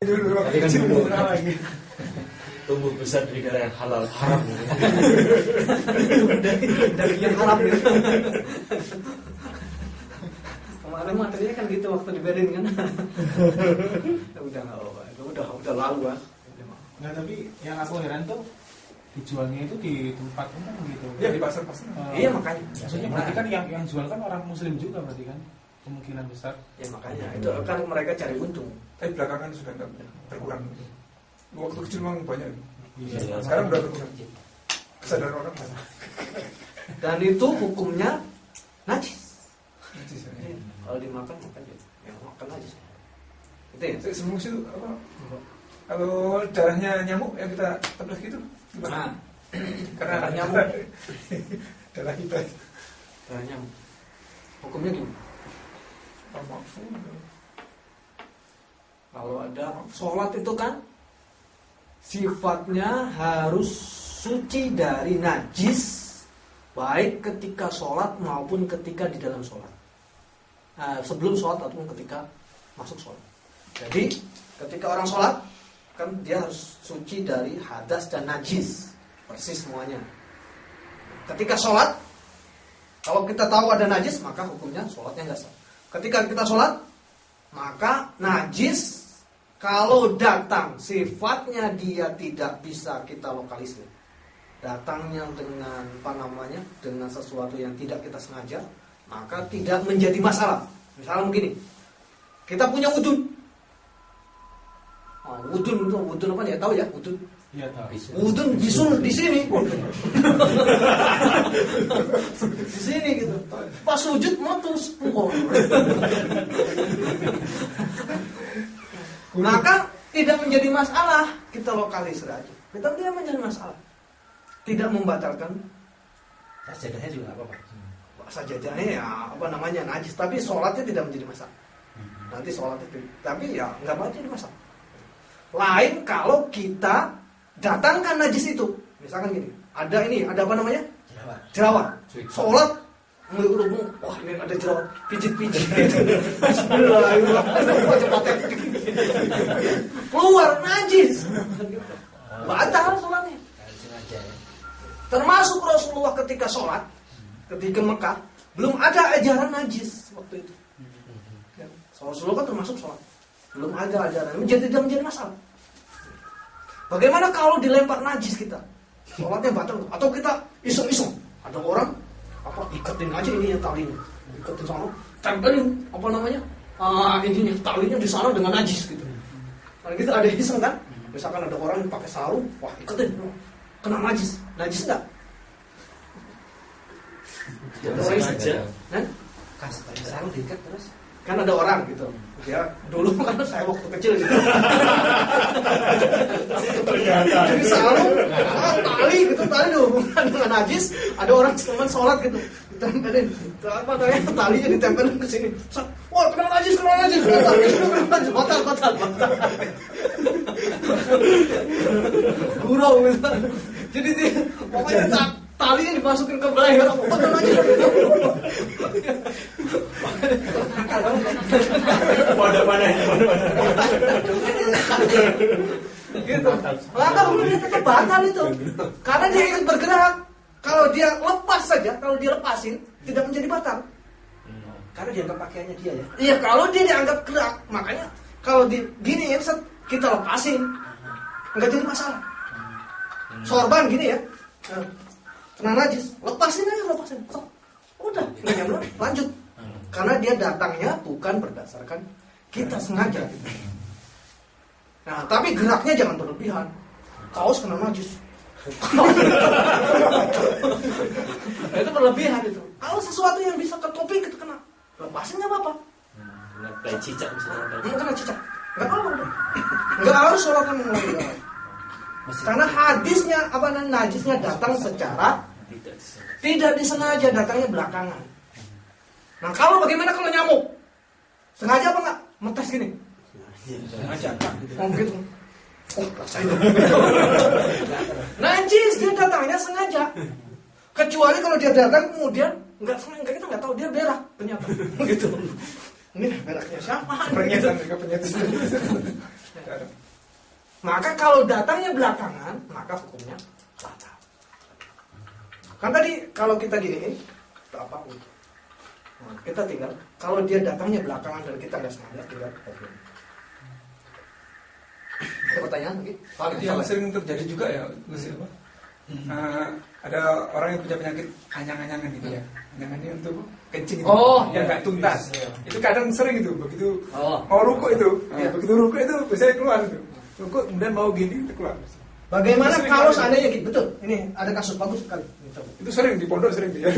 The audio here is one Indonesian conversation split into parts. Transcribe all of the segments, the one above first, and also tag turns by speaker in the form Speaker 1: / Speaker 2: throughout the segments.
Speaker 1: Tadi kan tumbuh besar di daerah yang halal haram.
Speaker 2: dari yang haram gitu. Kemarin materinya kan gitu waktu diberin kan. udah lalu ah.
Speaker 3: Nah tapi yang aku heran tuh dijualnya itu di tempat umum gitu.
Speaker 4: Ya di pasar.
Speaker 2: Iya makanya.
Speaker 3: Maksudnya berarti kan yang jual kan orang muslim juga berarti kan kemungkinan besar.
Speaker 2: Ya makanya itu kan mereka cari untung.
Speaker 4: Tapi belakangan sudah berkurang. Waktu kecil memang banyak.
Speaker 3: Iya.
Speaker 4: Sekarang udah berkurang. Kesadaran orang banyak.
Speaker 2: Dan itu hukumnya najis.
Speaker 4: Najis, ya.
Speaker 2: Kalau dimakan gitu. Ya makan najis. Itu ya.
Speaker 4: Sebelum itu apa? Kalau darahnya nyamuk yang kita tebus gitu
Speaker 2: Nah,
Speaker 4: karena
Speaker 2: darah nyamuk.
Speaker 4: darah kita
Speaker 2: Darah nyamuk. Hukumnya gimana? Kalau ada sholat itu kan sifatnya harus suci dari najis, baik ketika sholat maupun ketika di dalam sholat. Sebelum sholat ataupun ketika masuk sholat. Jadi ketika orang sholat kan dia harus suci dari hadas dan najis, persis semuanya. Ketika sholat, kalau kita tahu ada najis maka hukumnya sholatnya nggak sah. Ketika kita sholat, maka najis kalau datang sifatnya dia tidak bisa kita lokalisir. Datangnya dengan dengan sesuatu yang tidak kita sengaja, maka tidak menjadi masalah. Misalnya begini, kita punya wudhu. Wudhu apa ya? Tahu ya wudhu?
Speaker 3: Iya tahu.
Speaker 2: Wudhu bisul di sini. Di sini gitu. Pas sujud meletus. Maka tidak menjadi masalah kita lokalisir aja. Kita tidak menjadi masalah. Tidak membatalkan.
Speaker 1: Sajadahnya juga nggak apa-apa.
Speaker 2: Sajadahnya ya najis, tapi sholatnya tidak menjadi masalah. Nanti sholatnya tapi ya nggak menjadi masalah. Lain kalau kita datangkan najis itu, misalkan gini, ada apa namanya? Jerawat. Sholat, wah ini ada jerawat, pijit-pijit. Bismillahirrahmanirrahim. Keluar najis, batal sholatnya. Termasuk Rasulullah ketika sholat, ketika Mekah, belum ada ajaran najis waktu itu. Rasulullah kan termasuk sholat, belum ada ajaran, tidak menjadi masalah. Bagaimana kalau dilempar najis kita? Sholatnya batal. Atau kita iseng-iseng. Ada orang iketin aja ini talinya. Iketin sana, tempelin ininya talinya di sana dengan najis gitu. Kalau kita ada iseng kan? Misalkan ada orang yang pakai sarung, wah iketin. Kena najis. Najis enggak?
Speaker 1: Sengaja.
Speaker 2: Sarung diikat terus. Kan ada orang gitu. Ya, dulu kan saya waktu kecil gitu. Jadi sarung, tali dihubungkan dengan najis. Ada orang teman sholat gitu, ditempelin. Talinya ditempelin ke sini. Wah, kena najis. Batal. Gurau gitu. Jadi pokoknya talinya dimasukin ke leher. Kena najis.
Speaker 1: Mana?
Speaker 2: Gitu. Maka hukumnya tetap batal itu. Karena dia ikut bergerak. Kalau dia lepas saja, kalau dia lepasin, tidak menjadi batal.
Speaker 1: Karena dianggap pakaiannya dia ya.
Speaker 2: Iya, kalau dia dianggap gerak, makanya kalau gini ya, kita lepasin, nggak jadi masalah. Sorban gini ya, kena najis, lepasin. Udah, nggak nyampe, lanjut. Karena dia datangnya bukan berdasarkan kita sengaja. Nah, tapi geraknya jangan berlebihan. Kaos kena najis. Nah, itu berlebihan itu. Kalau sesuatu yang bisa ke topi itu kena, lepasin nggak apa-apa.
Speaker 1: Kayak cicak misalnya.
Speaker 2: Kena cicak, nggak apa-apa. Nggak harus sholatnya mengulangi. Karena hadisnya najisnya datang secara tidak disengaja, datangnya belakangan. Nah, bagaimana kalau nyamuk? Sengaja apa enggak? Metes gini.
Speaker 1: Sengaja.
Speaker 2: Gitu. Oh, rasain. Najis dia datangnya sengaja. Kecuali kalau dia datang kemudian kita nggak tahu dia berak ternyata. Gitu. Ini beraknya siapa?
Speaker 4: Penyetan juga penyetan.
Speaker 2: Maka kalau datangnya belakangan, maka hukumnya batal. Kan tadi kalau kita gini, apa? Nah, kita tinggal kalau dia datangnya belakangan dan kita nggak sengaja, tinggal hukum. Ada pertanyaan lagi?
Speaker 4: Itu yang sering terjadi juga ya, Gus, apa? Ada orang yang punya penyakit anyang-anyangan gitu ya. Anyangannya untuk kencing itu, yang nggak tuntas. Itu kadang sering itu, begitu mau rukuk itu, begitu rukuk itu biasanya keluar itu. Rukuk kemudian mau gini itu keluar.
Speaker 2: Bagaimana kalau seandainya gitu? Betul, ini ada kasus bagus sekali.
Speaker 4: Itu sering di pondok sering dia.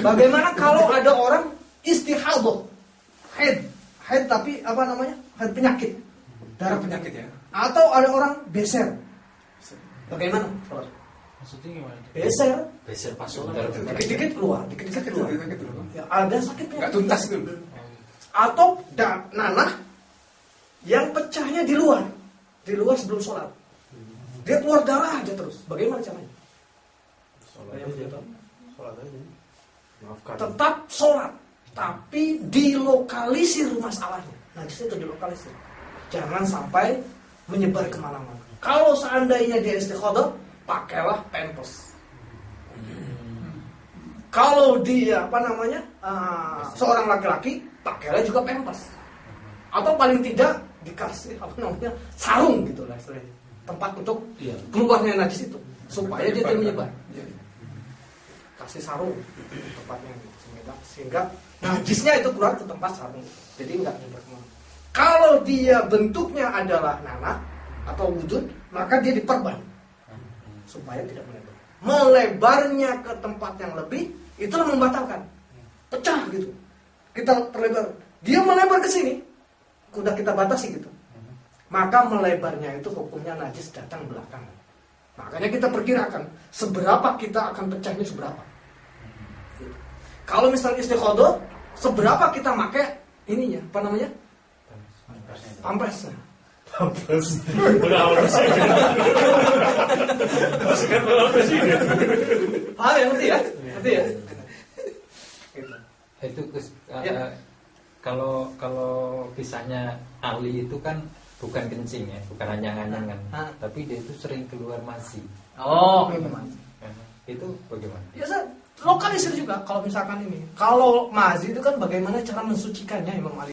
Speaker 2: Bagaimana kalau ada orang istihadah, haid tapi apa namanya? Haid penyakit, darah
Speaker 4: penyakit ya.
Speaker 2: Atau ada orang beser. Bagaimana?
Speaker 3: Maksudnya gimana?
Speaker 2: Beser
Speaker 1: pas sholat.
Speaker 2: dikit-dikit keluar, dikit-dikit keluar. Ya, ada sakitnya.
Speaker 4: Nggak tuntas itu.
Speaker 2: Atau nanah yang pecahnya di luar sebelum sholat. Dia keluar darah aja terus. Bagaimana caranya?
Speaker 1: Sholat aja. Maafkan.
Speaker 2: Tetap sholat, tapi dilokalisir masalahnya. Najis itu dilokalisir. Jangan sampai menyebar kemana-mana. Kalau seandainya dia istiqodah, pakailah pampers. Kalau dia seorang laki-laki, pakailah juga pampers. Atau paling tidak dikasih sarung gitu lah istilahnya. Tempat untuk keluarnya najis itu supaya dia tidak menyebar. Kasih sarung tempatnya sehingga najisnya itu keluar ke tempat sarung. Jadi enggak menyebar kemana. Kalau dia bentuknya adalah nanah atau wujud, maka dia diperban supaya tidak melebar. Melebarnya ke tempat yang lebih itulah membatalkan. Pecah gitu. Kita terlebar. Dia melebar ke sini, udah kita batasi gitu. Maka melebarnya itu hukumnya najis datang belakangan. Makanya kita perkirakan seberapa kita akan pecahnya seberapa. Kalau misalnya istiqodah, seberapa kita pakai ininya, apa namanya? Pampasnya. Paham ya, ngerti ya? Ngerti ya?
Speaker 5: Itu kalau kisahnya Ali itu kan bukan kencing ya, bukan anyang-anyangan, tapi dia itu sering keluar masi.
Speaker 2: Oh, memang.
Speaker 5: Itu bagaimana?
Speaker 2: Ya, lokalisir juga kalau misalkan ini. Kalau mazi itu kan bagaimana cara mensucikannya Imam Ali.